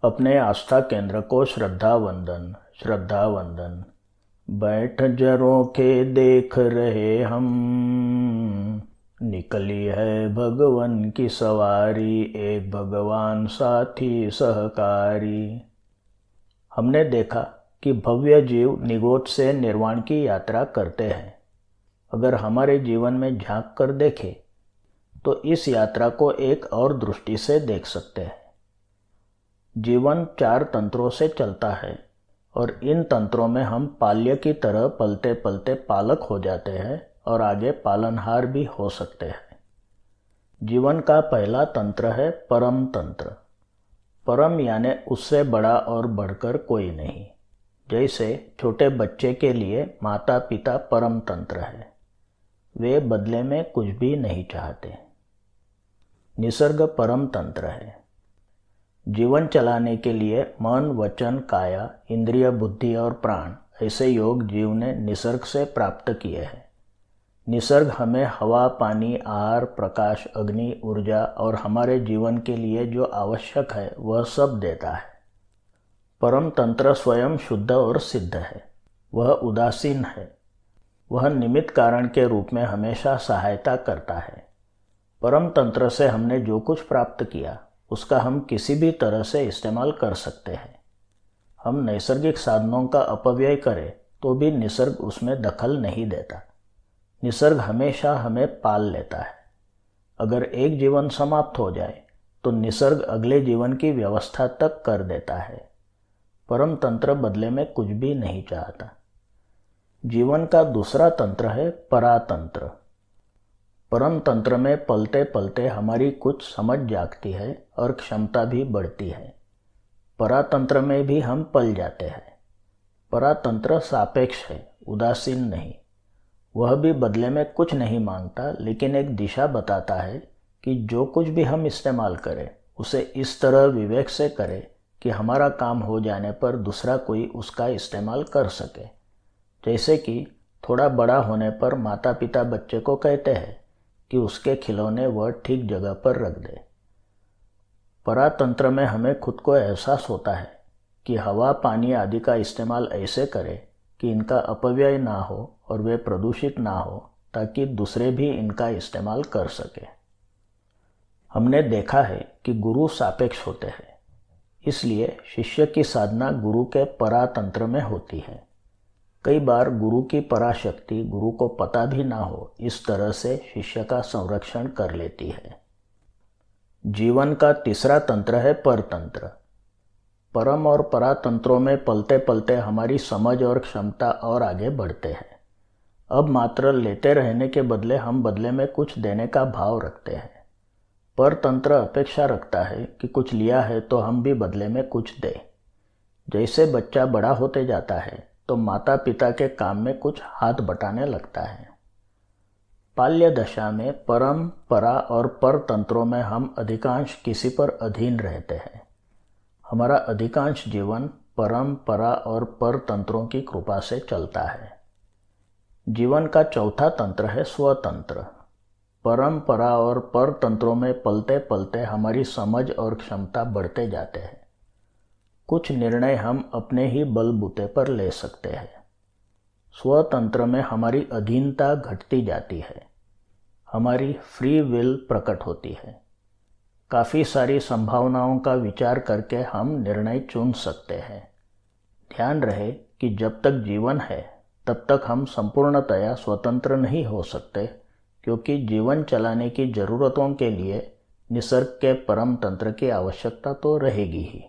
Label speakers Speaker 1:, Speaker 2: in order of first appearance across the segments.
Speaker 1: अपने आस्था केंद्र को श्रद्धा वंदन। श्रद्धा वंदन। बैठ झरोखे देख रहे हम, निकली है भगवन की सवारी, एक भगवान साथी सहकारी। हमने देखा कि भव्य जीव निगोद से निर्वाण की यात्रा करते हैं। अगर हमारे जीवन में झांक कर देखें तो इस यात्रा को एक और दृष्टि से देख सकते हैं। जीवन 4 तंत्रों से चलता है और इन तंत्रों में हम पाल्य की तरह पलते पलते पालक हो जाते हैं और आगे पालनहार भी हो सकते हैं। जीवन का पहला तंत्र है परम तंत्र। परम यानी उससे बड़ा और बढ़कर कोई नहीं। जैसे छोटे बच्चे के लिए माता पिता परम तंत्र है, वे बदले में कुछ भी नहीं चाहते। निसर्ग परम तंत्र है। जीवन चलाने के लिए मन, वचन, काया, इंद्रिय, बुद्धि और प्राण ऐसे योग जीव ने निसर्ग से प्राप्त किए हैं। निसर्ग हमें हवा, पानी, आहार, प्रकाश, अग्नि, ऊर्जा और हमारे जीवन के लिए जो आवश्यक है वह सब देता है। परम तंत्र स्वयं शुद्ध और सिद्ध है। वह उदासीन है। वह निमित्त कारण के रूप में हमेशा सहायता करता है। परम तंत्र से हमने जो कुछ प्राप्त किया उसका हम किसी भी तरह से इस्तेमाल कर सकते हैं। हम नैसर्गिक साधनों का अपव्यय करें तो भी निसर्ग उसमें दखल नहीं देता। निसर्ग हमेशा हमें पाल लेता है। अगर एक जीवन समाप्त हो जाए तो निसर्ग अगले जीवन की व्यवस्था तक कर देता है। परम तंत्र बदले में कुछ भी नहीं चाहता। जीवन का दूसरा तंत्र है परातंत्र। परम तंत्र में पलते पलते हमारी कुछ समझ जागती है और क्षमता भी बढ़ती है। परातंत्र में भी हम पल जाते हैं। परातंत्र सापेक्ष है, उदासीन नहीं। वह भी बदले में कुछ नहीं मांगता, लेकिन एक दिशा बताता है कि जो कुछ भी हम इस्तेमाल करें उसे इस तरह विवेक से करें कि हमारा काम हो जाने पर दूसरा कोई उसका इस्तेमाल कर सके। जैसे कि थोड़ा बड़ा होने पर माता पिता बच्चे को कहते हैं कि उसके खिलौने वह ठीक जगह पर रख दे। परातंत्र में हमें खुद को एहसास होता है कि हवा, पानी आदि का इस्तेमाल ऐसे करें कि इनका अपव्यय ना हो और वे प्रदूषित ना हो, ताकि दूसरे भी इनका इस्तेमाल कर सके। हमने देखा है कि गुरु सापेक्ष होते हैं, इसलिए शिष्य की साधना गुरु के परातंत्र में होती है। कई बार गुरु की पराशक्ति गुरु को पता भी ना हो, इस तरह से शिष्य का संरक्षण कर लेती है। जीवन का तीसरा तंत्र है परतंत्र। परम और परातंत्रों में पलते पलते हमारी समझ और क्षमता और आगे बढ़ते हैं। अब मात्र लेते रहने के बदले हम बदले में कुछ देने का भाव रखते हैं। परतंत्र अपेक्षा रखता है कि कुछ लिया है तो हम भी बदले में कुछ दें। जैसे बच्चा बड़ा होते जाता है तो माता पिता के काम में कुछ हाथ बटाने लगता है। बाल्य दशा में परम, परा और पर तंत्रों में हम अधिकांश किसी पर अधीन रहते हैं। हमारा अधिकांश जीवन परम, परा और पर तंत्रों की कृपा से चलता है। जीवन का चौथा तंत्र है स्वतंत्र। परम, परा और पर तंत्रों में पलते पलते हमारी समझ और क्षमता बढ़ते जाते हैं। कुछ निर्णय हम अपने ही बलबूते पर ले सकते हैं। स्वतंत्र में हमारी अधीनता घटती जाती है। हमारी फ्री विल प्रकट होती है। काफ़ी सारी संभावनाओं का विचार करके हम निर्णय चुन सकते हैं। ध्यान रहे कि जब तक जीवन है तब तक हम संपूर्णतया स्वतंत्र नहीं हो सकते, क्योंकि जीवन चलाने की ज़रूरतों के लिए निसर्ग के परम तंत्र की आवश्यकता तो रहेगी ही।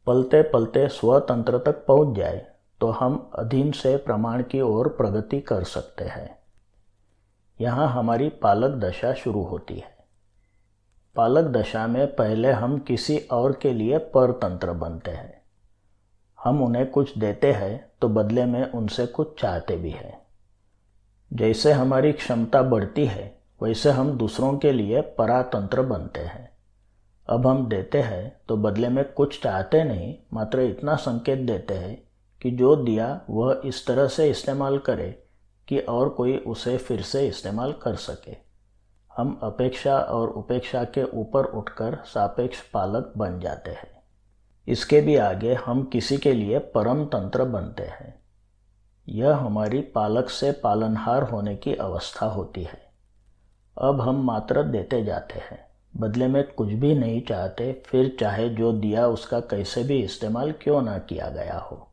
Speaker 1: पलते पलते स्वतंत्र तक पहुंच जाए तो हम अधीन से प्रमाण की ओर प्रगति कर सकते हैं। यहाँ हमारी पालक दशा शुरू होती है। पालक दशा में पहले हम किसी और के लिए परतंत्र बनते हैं। हम उन्हें कुछ देते हैं तो बदले में उनसे कुछ चाहते भी हैं। जैसे हमारी क्षमता बढ़ती है वैसे हम दूसरों के लिए परातंत्र बनते हैं। अब हम देते हैं तो बदले में कुछ चाहते नहीं, मात्र इतना संकेत देते हैं कि जो दिया वह इस तरह से इस्तेमाल करे कि और कोई उसे फिर से इस्तेमाल कर सके। हम अपेक्षा और उपेक्षा के ऊपर उठकर सापेक्ष पालक बन जाते हैं। इसके भी आगे हम किसी के लिए परम तंत्र बनते हैं। यह हमारी पालक से पालनहार होने की अवस्था होती है। अब हम मात्र देते जाते हैं, बदले में कुछ भी नहीं चाहते, फिर चाहे जो दिया उसका कैसे भी इस्तेमाल क्यों ना किया गया हो।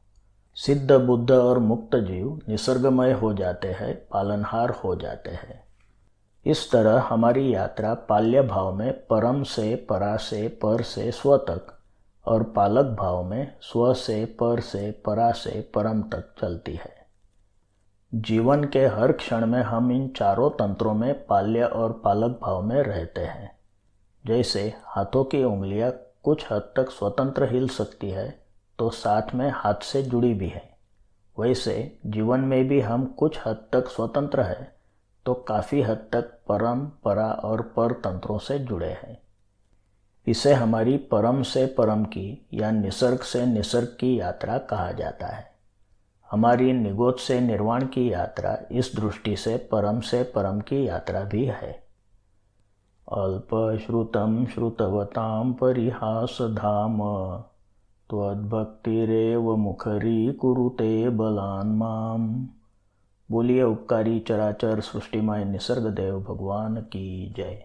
Speaker 1: सिद्ध, बुद्ध और मुक्त जीव निसर्गमय हो जाते हैं, पालनहार हो जाते हैं। इस तरह हमारी यात्रा पाल्य भाव में परम से, परा से, पर से स्व तक और पालक भाव में स्व से, पर से, परा से परम तक चलती है। जीवन के हर क्षण में हम इन चारों तंत्रों में पाल्य और पालक भाव में रहते हैं। जैसे हाथों की उंगलियां कुछ हद तक स्वतंत्र हिल सकती है तो साथ में हाथ से जुड़ी भी है, वैसे जीवन में भी हम कुछ हद तक स्वतंत्र हैं तो काफ़ी हद तक परम, परा और पर तंत्रों से जुड़े हैं। इसे हमारी परम से परम की या निसर्ग से निसर्ग की यात्रा कहा जाता है। हमारी निगोद से निर्वाण की यात्रा इस दृष्टि से परम की यात्रा भी है। अल्पश्रुतं श्रुतवतां परिहासधाम त्वद्भक्तिरेव मुखरीकुरुते बलान् माम्। बोलिए उपकारी चराचर सृष्टिमय निसर्ग देव भगवान की जय।